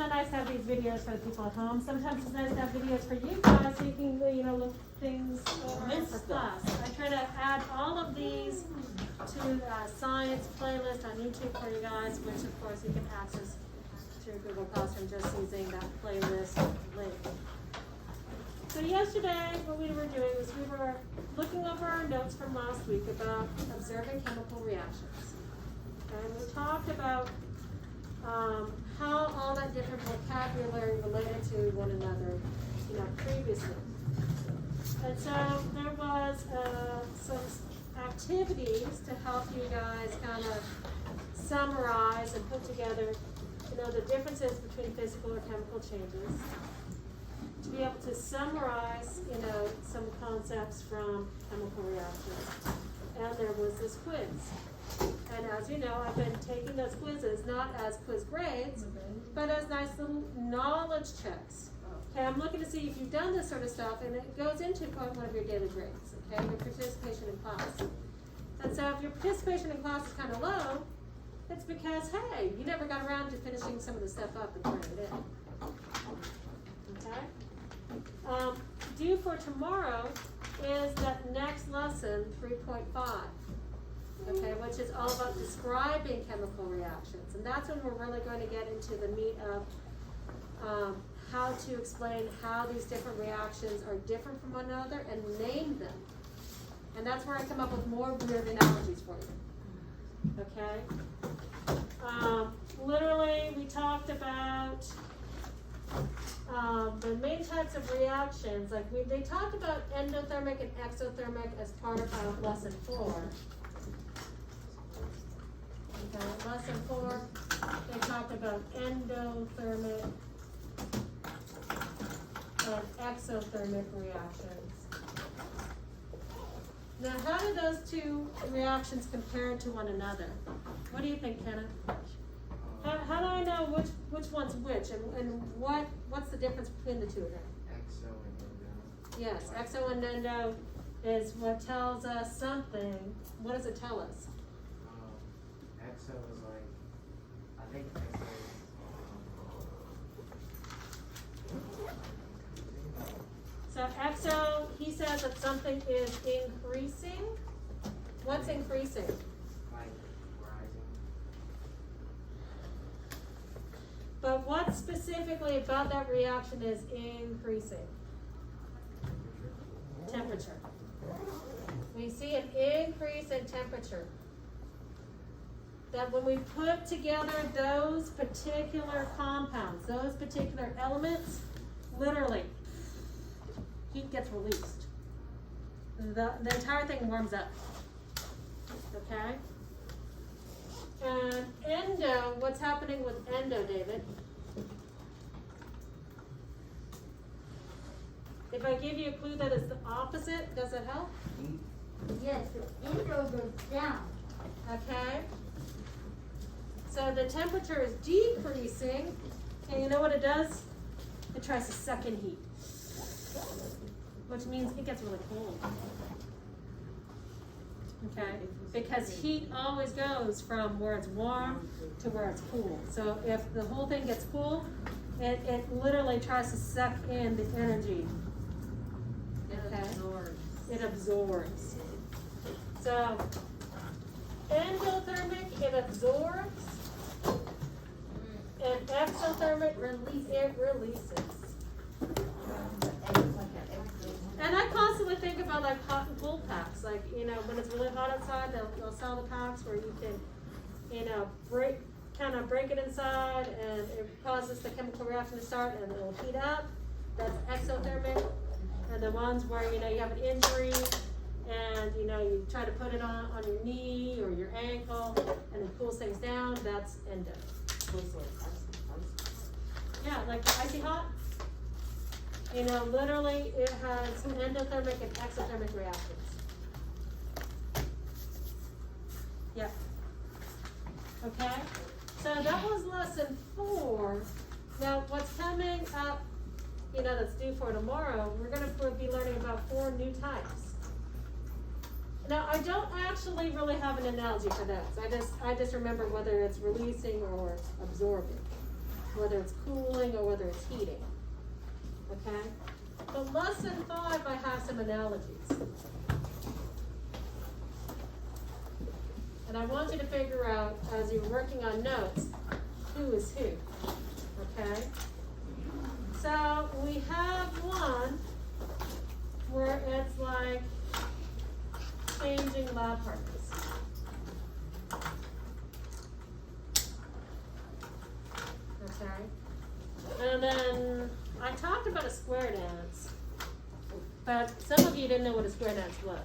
not nice to have these videos for the people at home. Sometimes it's nice to have videos for you guys so you can, look things over for class. I try to add all of these to science playlist on YouTube for you guys, which of course you can access through Google Classroom just using that playlist link. So yesterday, what we were doing was we were looking over our notes from last week about observing chemical reactions. And we talked about how all that different vocabulary related to one another, previously. And so there was some activities to help you guys kind of summarize and put together, the differences between physical or chemical changes. To be able to summarize, some concepts from chemical reactions. And there was this quiz. And as you know, I've been taking those quizzes not as quiz grades, but as nice little knowledge checks. Okay, I'm looking to see if you've done this sort of stuff, and it goes into one of your daily grades, okay, your participation in class. And so if your participation in class is kind of low, it's because, hey, you never got around to finishing some of the stuff up and turning it in. Okay? Due for tomorrow is that next lesson, 3.5. Okay, which is all about describing chemical reactions. And that's when we're really going to get into the meat of how to explain how these different reactions are different from one another and name them. And that's where I come up with more weird analogies for you. Okay? Literally, we talked about the main types of reactions. Like they talked about endothermic and exothermic as part of lesson 4. Okay, lesson 4, they talked about endothermic and exothermic reactions. Now, how do those two reactions compare to one another? What do you think, Kenneth? How do I know which one's which, and what's the difference between the two of them? Exo and endo. Yes, exo and endo is what tells us something. What does it tell us? Exo is like, I think exo is, So exo, he says that something is increasing. What's increasing? like rising. But what specifically about that reaction is increasing? Temperature. We see an increase in temperature. That when we put together those particular compounds, those particular elements, literally, heat gets released. The entire thing warms up. Okay? And endo, what's happening with endo, David? If I give you a clue that it's the opposite, does it help? Yes, the endo goes down. Okay? So the temperature is decreasing, and you know what it does? It tries to suck in heat, which means it gets really cold. Okay? Because heat always goes from where it's warm to where it's cool. So if the whole thing gets cool, it literally tries to suck in the energy. Okay? It absorbs. So endothermic, it absorbs. And exothermic, it releases. And I constantly think about like hot and cold packs. Like, when it's really hot outside, they'll sell the packs where you can, break it inside, and it causes the chemical reaction to start, and it'll heat up. That's exothermic. And the ones where, you have an injury, and, you try to put it on your knee or your ankle, and it cools things down, that's endo. Yeah, like the icy hot. Literally it has endothermic and exothermic reactions. Yeah. Okay? So that was lesson 4. Now what's coming up, that's due for tomorrow, we're going to be learning about 4 new types. Now I don't actually really have an analogy for those. I just remember whether it's releasing or absorbing. whether it's cooling or whether it's heating, okay? But lesson 5, I have some analogies. And I want you to figure out, as you're working on notes, who is who, okay? So we have one where it's like changing lab partners. Okay? And then I talked about a square dance, but some of you didn't know what a square dance was.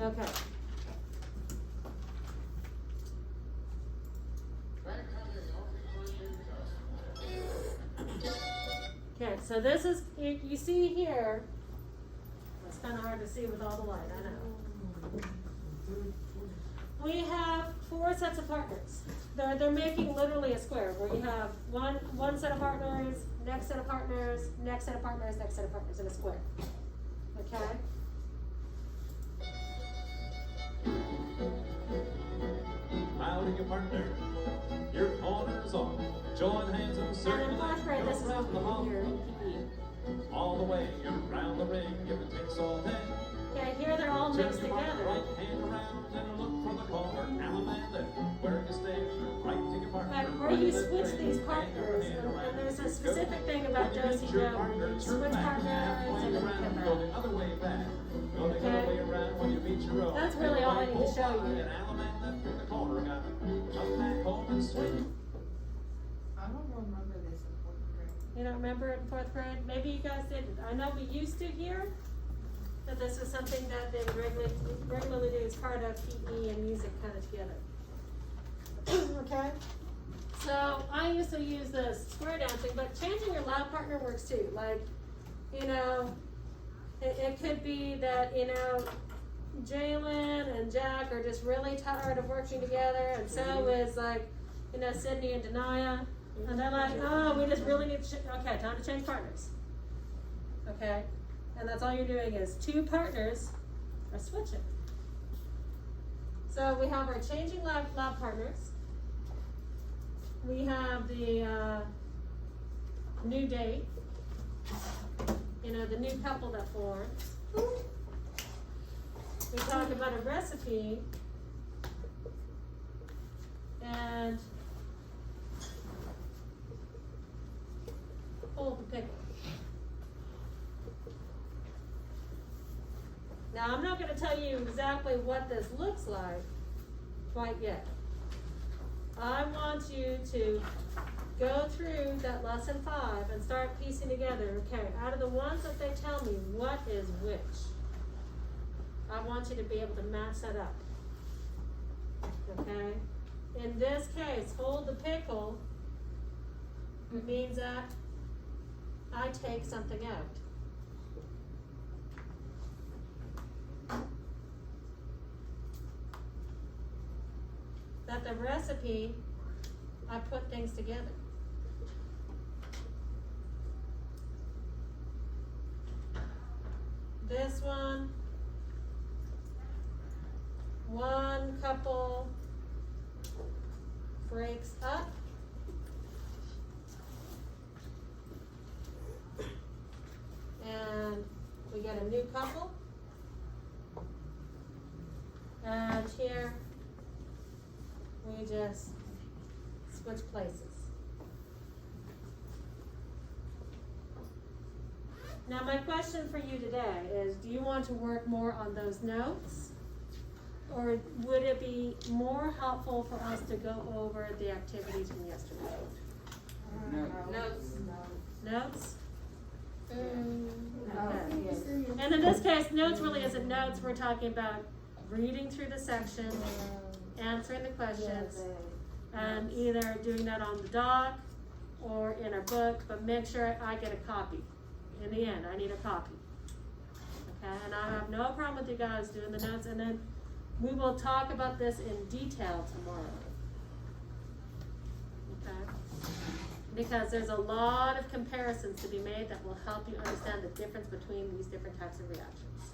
Okay. Okay, so this is, you see here, it's kind of hard to see with all the light, I know. We have 4 sets of partners. They're making literally a square where you have one set of partners, next set of partners, next set of partners, next set of partners in a square. Okay? Howdy, your partner. Your corner's on. Join hands and circle. And in 4th grade, this is what we do here in PE. All the way around the ring, if it takes all day. Okay, here they're all mixed Turn your together. right hand around and look for the corner. Allemande, where you stay, right to your partner. But where you switch these partners, and there's a specific thing about those you know, switch partners and then you come Go the back. other way back. Go the other way around when you meet your own. That's really all I need to show you. And Allemande through the corner, got up back home and swing. I don't remember this in 4th grade. You don't remember it in 4th grade? Maybe you guys didn't. I know we used to here, but this was something that they would regularly do as part of PE and music kind of together. Okay? So I used to use the square dancing, but changing your lab partner works too. Like, you know, it could be that, you know, Jalen and Jack are just really tired of working together, and so is like, you know, Sydney and Denia. And they're like, oh, we just really need to, okay, time to change partners. Okay? And that's all you're doing is 2 partners are switching. So we have our changing lab partners. We have the new date. You know, the new couple that forms. We talk about a recipe. And hold the pickle. Now, I'm not going to tell you exactly what this looks like quite yet. I want you to go through that lesson 5 and start piecing together, okay, out of the ones that they tell me, what is which? I want you to be able to match that up. Okay? In this case, hold the pickle means that I take something out. That the recipe, I put things together. This one couple breaks up. And we get a new couple. And here we just switch places. Now my question for you today is, do you want to work more on those notes? Or would it be more helpful for us to go over the activities from yesterday? Notes. Notes? No. Okay. And in this case, notes really isn't notes. We're talking about reading through the section, answering the questions, and either doing that on the doc or in our book, but make sure I get a copy. In the end, I need a copy. Okay, and I have no problem with you guys doing the notes, and then we will talk about this in detail tomorrow. Okay? because there's a lot of comparisons to be made that will help you understand the difference between these different types of reactions.